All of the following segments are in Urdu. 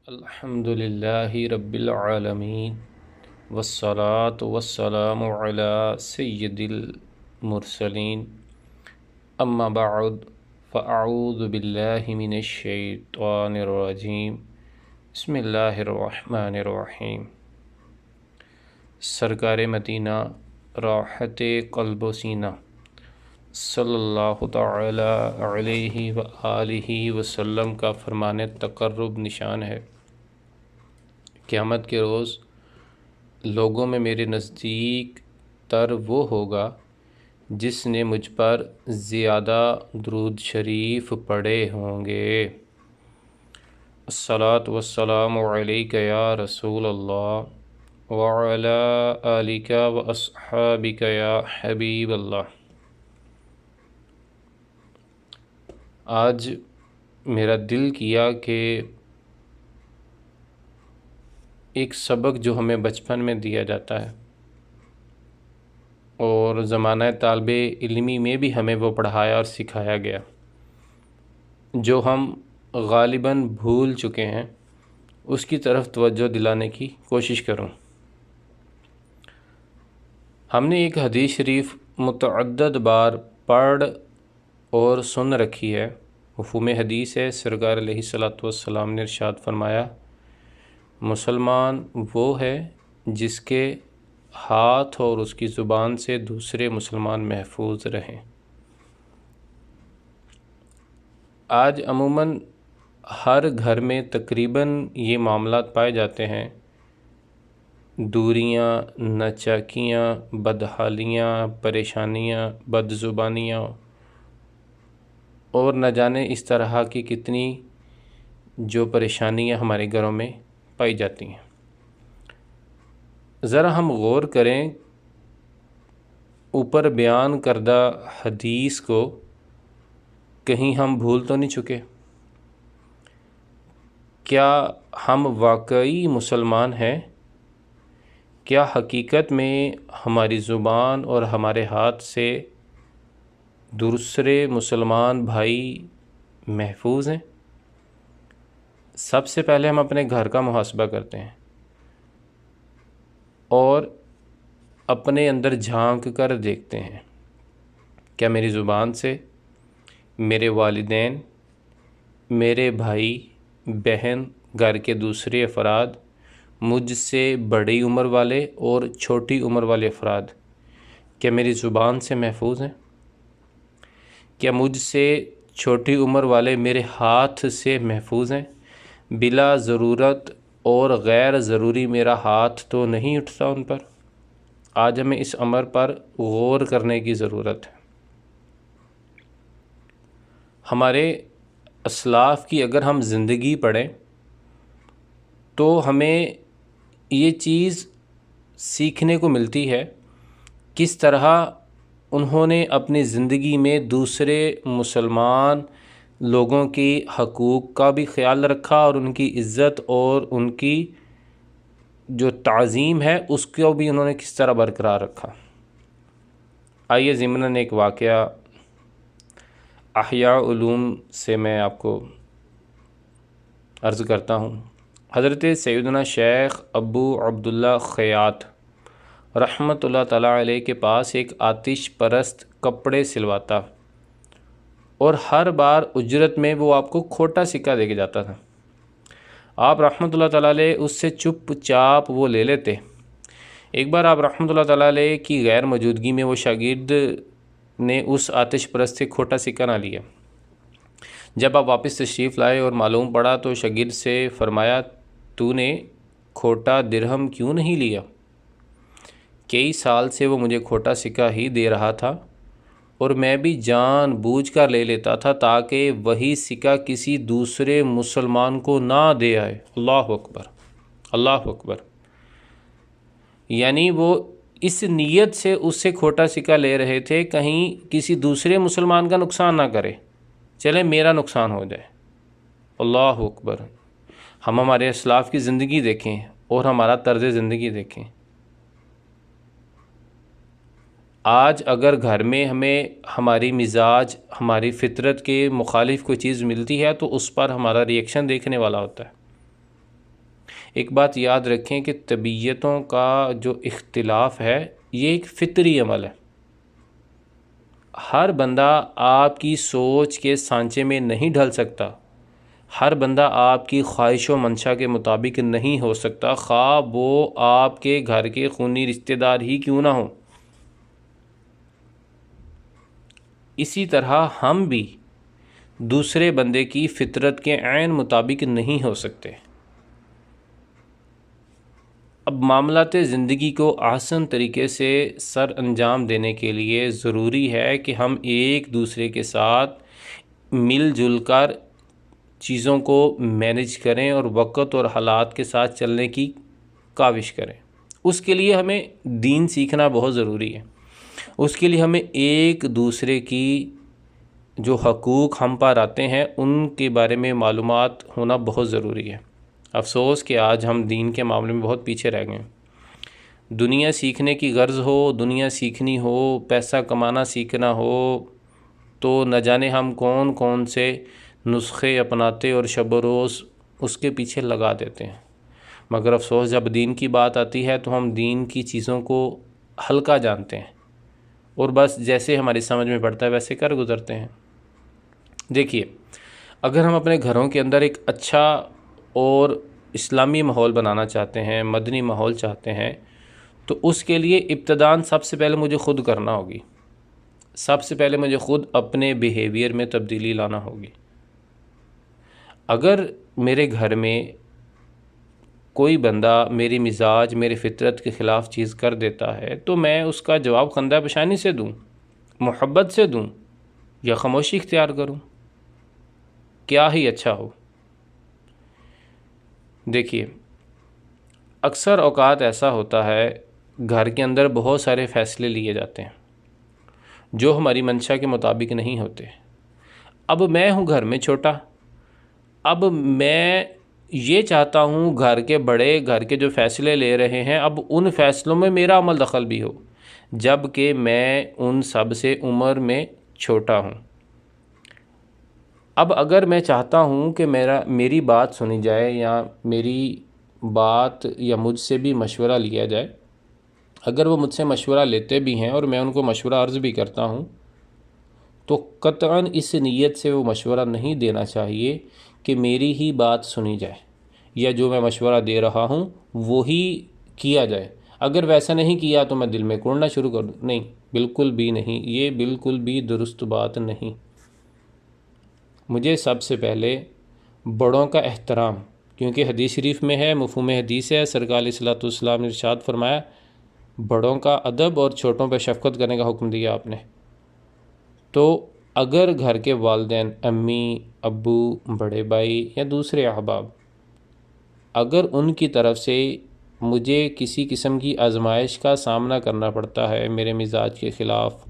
الحمد للہ رب العالمین والصلاة والسلام علی سید المرسلین اما بعد فاعوذ باللہ من الشیطان الرجیم بسم اللہ الرحمن الرحیم۔ سرکار مدینہ راحت قلب و سینہ صلی اللہ تعالی علیہ وآلہ وسلم کا فرمان تقرب نشان ہے۔ قیامت کے روز لوگوں میں میرے نزدیک تر وہ ہوگا جس نے مجھ پر زیادہ درود شریف پڑھے ہوں گے۔ الصلاۃ والسلام علیک یا رسول اللہ وعلی آلک واصحابک یا حبیب اللہ۔ آج میرا دل کیا کہ ایک سبق جو ہمیں بچپن میں دیا جاتا ہے اور زمانہ طالب علمی میں بھی ہمیں وہ پڑھایا اور سکھایا گیا، جو ہم غالباً بھول چکے ہیں، اس کی طرف توجہ دلانے کی کوشش کروں۔ ہم نے ایک حدیث شریف متعدد بار پڑھ اور سن رکھی ہے، مفہوم حدیث ہے۔ سرکار علیہ الصلوۃ والسلام نے ارشاد فرمایا، مسلمان وہ ہے جس کے ہاتھ اور اس کی زبان سے دوسرے مسلمان محفوظ رہیں۔ آج عموماً ہر گھر میں تقریباً یہ معاملات پائے جاتے ہیں، دوریاں، ناچاکیاں، بدحالیاں، پریشانیاں، بد زبانیاں اور نہ جانے اس طرح کی کتنی جو پریشانیاں ہمارے گھروں میں پائی جاتی ہیں۔ ذرا ہم غور کریں اوپر بیان کردہ حدیث کو، کہیں ہم بھول تو نہیں چکے؟ کیا ہم واقعی مسلمان ہیں؟ کیا حقیقت میں ہماری زبان اور ہمارے ہاتھ سے دوسرے مسلمان بھائی محفوظ ہیں؟ سب سے پہلے ہم اپنے گھر کا محاسبہ کرتے ہیں اور اپنے اندر جھانک کر دیکھتے ہیں، کیا میری زبان سے میرے والدین، میرے بھائی بہن، گھر کے دوسرے افراد، مجھ سے بڑی عمر والے اور چھوٹی عمر والے افراد، کیا میری زبان سے محفوظ ہیں؟ کیا مجھ سے چھوٹی عمر والے میرے ہاتھ سے محفوظ ہیں؟ بلا ضرورت اور غیر ضروری میرا ہاتھ تو نہیں اٹھتا ان پر؟ آج ہمیں اس امر پر غور کرنے کی ضرورت ہے۔ ہمارے اسلاف کی اگر ہم زندگی پڑھیں تو ہمیں یہ چیز سیکھنے کو ملتی ہے، کس طرح انہوں نے اپنی زندگی میں دوسرے مسلمان لوگوں کی حقوق کا بھی خیال رکھا اور ان کی عزت اور ان کی جو تعظیم ہے اس کو بھی انہوں نے کس طرح برقرار رکھا۔ آئیے ضمناً ایک واقعہ احیاء علوم سے میں آپ کو عرض کرتا ہوں۔ حضرت سیدنا شیخ ابو عبداللہ خیاط رحمۃ اللہ تعالیٰ علیہ کے پاس ایک آتش پرست کپڑے سلواتا اور ہر بار اجرت میں وہ آپ کو کھوٹا سکہ دے کے جاتا تھا۔ آپ رحمۃ اللہ تعالیٰ علیہ اس سے چپ چاپ وہ لے لیتے۔ ایک بار آپ رحمۃ اللہ تعالیٰ علیہ کی غیر موجودگی میں وہ شاگرد نے اس آتش پرست سے کھوٹا سکہ نہ لیا۔ جب آپ واپس تشریف لائے اور معلوم پڑا تو شاگرد سے فرمایا، تو نے کھوٹا درہم کیوں نہیں لیا؟ کئی سال سے وہ مجھے کھوٹا سکہ ہی دے رہا تھا اور میں بھی جان بوجھ کر لے لیتا تھا تاکہ وہی سکہ کسی دوسرے مسلمان کو نہ دے آئے۔ اللہ اکبر، اللہ اکبر۔ یعنی وہ اس نیت سے اس سے کھوٹا سکہ لے رہے تھے کہیں کسی دوسرے مسلمان کا نقصان نہ کرے، چلے میرا نقصان ہو جائے۔ اللہ اکبر۔ ہم ہمارے اسلاف کی زندگی دیکھیں اور ہمارا طرز زندگی دیکھیں۔ آج اگر گھر میں ہمیں ہماری مزاج، ہماری فطرت کے مخالف کوئی چیز ملتی ہے تو اس پر ہمارا ریئیکشن دیکھنے والا ہوتا ہے۔ ایک بات یاد رکھیں کہ طبیعتوں کا جو اختلاف ہے یہ ایک فطری عمل ہے۔ ہر بندہ آپ کی سوچ کے سانچے میں نہیں ڈھل سکتا، ہر بندہ آپ کی خواہش و منشا کے مطابق نہیں ہو سکتا، خواہ وہ آپ کے گھر کے خونی رشتہ دار ہی کیوں نہ ہوں۔ اسی طرح ہم بھی دوسرے بندے کی فطرت کے عین مطابق نہیں ہو سکتے۔ اب معاملات زندگی کو احسن طریقے سے سر انجام دینے کے لیے ضروری ہے کہ ہم ایک دوسرے کے ساتھ مل جل کر چیزوں کو مینج کریں اور وقت اور حالات کے ساتھ چلنے کی کاوش کریں۔ اس کے لیے ہمیں دین سیکھنا بہت ضروری ہے، اس کے لیے ہمیں ایک دوسرے کی جو حقوق ہم پر آتے ہیں ان کے بارے میں معلومات ہونا بہت ضروری ہے۔ افسوس کہ آج ہم دین کے معاملے میں بہت پیچھے رہ گئے ہیں۔ دنیا سیکھنے کی غرض ہو، دنیا سیکھنی ہو، پیسہ کمانا سیکھنا ہو تو نہ جانے ہم کون کون سے نسخے اپناتے اور شب و روز اس کے پیچھے لگا دیتے ہیں، مگر افسوس جب دین کی بات آتی ہے تو ہم دین کی چیزوں کو ہلکا جانتے ہیں اور بس جیسے ہماری سمجھ میں پڑتا ہے ویسے کر گزرتے ہیں۔ دیکھیے، اگر ہم اپنے گھروں کے اندر ایک اچھا اور اسلامی ماحول بنانا چاہتے ہیں، مدنی ماحول چاہتے ہیں، تو اس کے لیے ابتداً سب سے پہلے مجھے خود کرنا ہوگی، سب سے پہلے مجھے خود اپنے بیہیویئر میں تبدیلی لانا ہوگی۔ اگر میرے گھر میں کوئی بندہ میری مزاج، میری فطرت کے خلاف چیز کر دیتا ہے تو میں اس کا جواب خندہ پیشانی سے دوں، محبت سے دوں یا خاموشی اختیار کروں، کیا ہی اچھا ہو۔ دیکھیے، اکثر اوقات ایسا ہوتا ہے گھر کے اندر بہت سارے فیصلے لیے جاتے ہیں جو ہماری منشا کے مطابق نہیں ہوتے۔ اب میں ہوں گھر میں چھوٹا، اب میں یہ چاہتا ہوں گھر کے بڑے گھر کے جو فیصلے لے رہے ہیں اب ان فیصلوں میں میرا عمل دخل بھی ہو، جب کہ میں ان سب سے عمر میں چھوٹا ہوں۔ اب اگر میں چاہتا ہوں کہ میری بات سنی جائے یا میری بات یا مجھ سے بھی مشورہ لیا جائے، اگر وہ مجھ سے مشورہ لیتے بھی ہیں اور میں ان کو مشورہ عرض بھی کرتا ہوں تو قطعاً اس نیت سے وہ مشورہ نہیں دینا چاہیے کہ میری ہی بات سنی جائے یا جو میں مشورہ دے رہا ہوں وہی کیا جائے۔ اگر ویسا نہیں کیا تو میں دل میں کوڑنا شروع کر دوں، نہیں، بالکل بھی نہیں، یہ بالکل بھی درست بات نہیں۔ مجھے سب سے پہلے بڑوں کا احترام، کیونکہ حدیث شریف میں ہے، مفہوم حدیث ہے، سرکار علیہ الصلوۃ والسلام نے ارشاد فرمایا بڑوں کا ادب اور چھوٹوں پہ شفقت کرنے کا حکم دیا آپ نے۔ تو اگر گھر کے والدین، امی، ابو، بڑے بھائی یا دوسرے احباب، اگر ان کی طرف سے مجھے کسی قسم کی آزمائش کا سامنا کرنا پڑتا ہے، میرے مزاج کے خلاف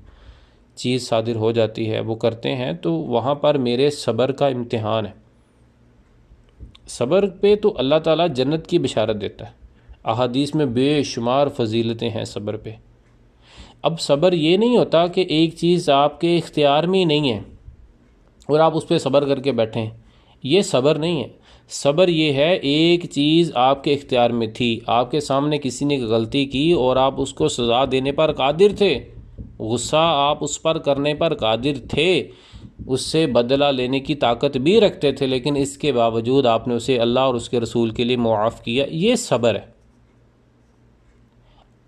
چیز صادر ہو جاتی ہے، وہ کرتے ہیں، تو وہاں پر میرے صبر کا امتحان ہے۔ صبر پہ تو اللہ تعالیٰ جنت کی بشارت دیتا ہے، احادیث میں بے شمار فضیلتیں ہیں صبر پہ۔ اب صبر یہ نہیں ہوتا کہ ایک چیز آپ کے اختیار میں ہی نہیں ہے اور آپ اس پہ صبر کر کے بیٹھیں، یہ صبر نہیں ہے۔ صبر یہ ہے ایک چیز آپ کے اختیار میں تھی، آپ کے سامنے کسی نے غلطی کی اور آپ اس کو سزا دینے پر قادر تھے، غصہ آپ اس پر کرنے پر قادر تھے، اس سے بدلہ لینے کی طاقت بھی رکھتے تھے، لیکن اس کے باوجود آپ نے اسے اللہ اور اس کے رسول کے لیے معاف کیا، یہ صبر ہے۔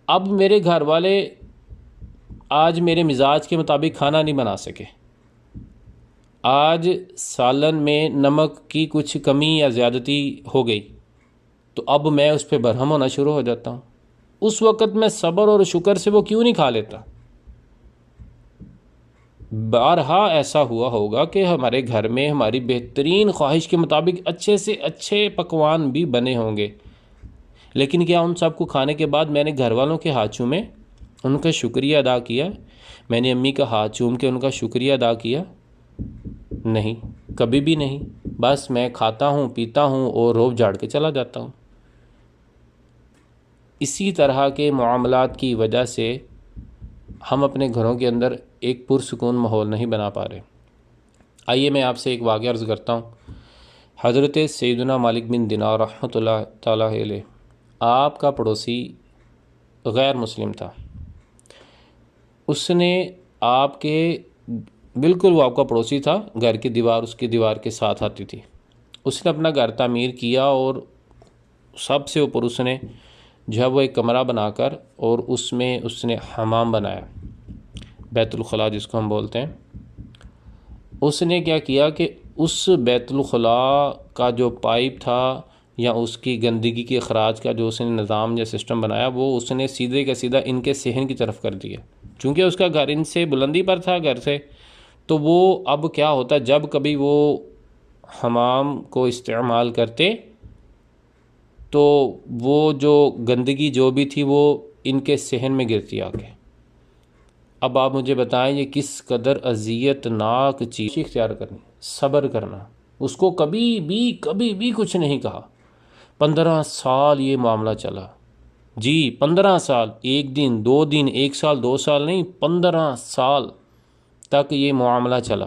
اب میرے گھر والے آج میرے مزاج کے مطابق کھانا نہیں بنا سکے، آج سالن میں نمک کی کچھ کمی یا زیادتی ہو گئی، تو اب میں اس پہ برہم ہونا شروع ہو جاتا ہوں۔ اس وقت میں صبر اور شکر سے وہ کیوں نہیں کھا لیتا؟ بارہا ایسا ہوا ہوگا کہ ہمارے گھر میں ہماری بہترین خواہش کے مطابق اچھے سے اچھے پکوان بھی بنے ہوں گے، لیکن کیا ان سب کو کھانے کے بعد میں نے گھر والوں کے ہاتھ چومے، ان کا شکریہ ادا کیا؟ میں نے امی کا ہاتھ چوم کے ان کا شکریہ ادا کیا؟ نہیں، کبھی بھی نہیں۔ بس میں کھاتا ہوں، پیتا ہوں اور روب جھاڑ کے چلا جاتا ہوں۔ اسی طرح کے معاملات کی وجہ سے ہم اپنے گھروں کے اندر ایک پرسکون ماحول نہیں بنا پا رہے۔ آئیے میں آپ سے ایک واقعہ عرض کرتا ہوں۔ حضرت سیدنا مالک بن دینار رحمۃ اللہ تعالیٰ علیہ، آپ کا پڑوسی غیر مسلم تھا، اس نے آپ کے بالکل، وہ آپ کا پڑوسی تھا، گھر کی دیوار اس کی دیوار کے ساتھ آتی تھی، اس نے اپنا گھر تعمیر کیا اور سب سے اوپر اس نے جو ہے وہ ایک کمرہ بنا کر اور اس میں اس نے حمام بنایا، بیت الخلاء جس کو ہم بولتے ہیں۔ اس نے کیا کیا کہ اس بیت الخلاء کا جو پائپ تھا یا اس کی گندگی کے اخراج کا جو اس نے نظام یا سسٹم بنایا، وہ اس نے سیدھے کا سیدھا ان کے صحن کی طرف کر دیا، چونکہ اس کا گھر ان سے بلندی پر تھا گھر سے، تو وہ اب کیا ہوتا، جب کبھی وہ حمام کو استعمال کرتے تو وہ جو گندگی جو بھی تھی وہ ان کے صحن میں گرتی آ کے۔ اب آپ مجھے بتائیں یہ کس قدر اذیت ناک چیز اختیار کرنی، صبر کرنا، اس کو کبھی بھی کچھ نہیں کہا۔ 15 سال یہ معاملہ چلا، جی 15 سال، ایک دن 2 دن، 1 سال 2 سال نہیں، 15 سال تک یہ معاملہ چلا۔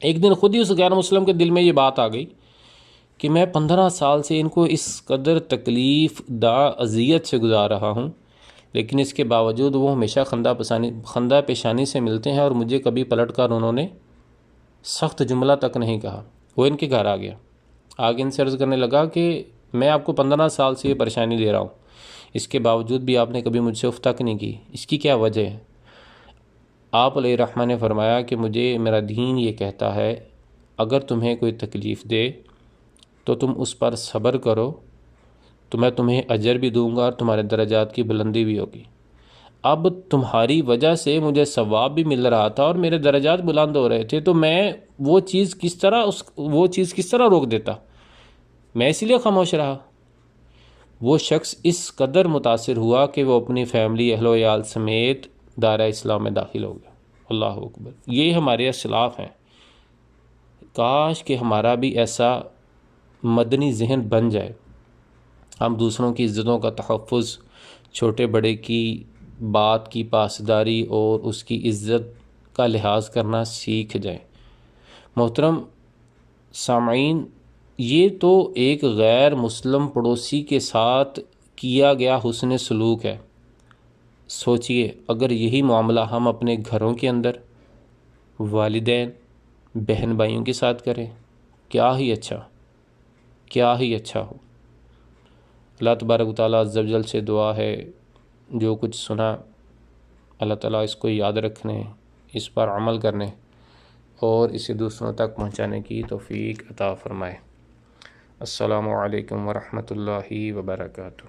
ایک دن خود ہی اس غیر مسلم کے دل میں یہ بات آ گئی کہ میں 15 سال سے ان کو اس قدر تکلیف دہ اذیت سے گزار رہا ہوں، لیکن اس کے باوجود وہ ہمیشہ خندہ پیشانی سے ملتے ہیں اور مجھے کبھی پلٹ کر انہوں نے سخت جملہ تک نہیں کہا۔ وہ ان کے گھر آ گیا، آگے ان سے عرض کرنے لگا کہ میں آپ کو 15 سال سے یہ پریشانی دے رہا ہوں، اس کے باوجود بھی آپ نے کبھی مجھ سے اف تک نہیں کی، اس کی کیا وجہ ہے؟ آپ علیہ الرحمہ نے فرمایا کہ مجھے میرا دین یہ کہتا ہے اگر تمہیں کوئی تکلیف دے تو تم اس پر صبر کرو تو میں تمہیں اجر بھی دوں گا اور تمہارے درجات کی بلندی بھی ہوگی۔ اب تمہاری وجہ سے مجھے ثواب بھی مل رہا تھا اور میرے درجات بلند ہو رہے تھے، تو میں وہ چیز کس طرح روک دیتا؟ میں اسی لیے خاموش رہا۔ وہ شخص اس قدر متاثر ہوا کہ وہ اپنی فیملی اہل و عیال سمیت دائرہ اسلام میں داخل ہو گیا۔ اللہ اکبر، یہ ہمارے اسلاف ہیں۔ کاش کہ ہمارا بھی ایسا مدنی ذہن بن جائے، ہم دوسروں کی عزتوں کا تحفظ، چھوٹے بڑے کی بات کی پاسداری اور اس کی عزت کا لحاظ کرنا سیکھ جائیں۔ محترم سامعین، یہ تو ایک غیر مسلم پڑوسی کے ساتھ کیا گیا حسن سلوک ہے۔ سوچئے اگر یہی معاملہ ہم اپنے گھروں کے اندر والدین بہن بھائیوں کے ساتھ کریں، کیا ہی اچھا ہو۔ اللہ تبارک و تعالیٰ عز و جل سے دعا ہے جو کچھ سنا اللہ تعالیٰ اس کو یاد رکھنے، اس پر عمل کرنے اور اسے دوسروں تک پہنچانے کی توفیق عطا فرمائے۔ السلام علیکم ورحمۃ اللہ وبرکاتہ۔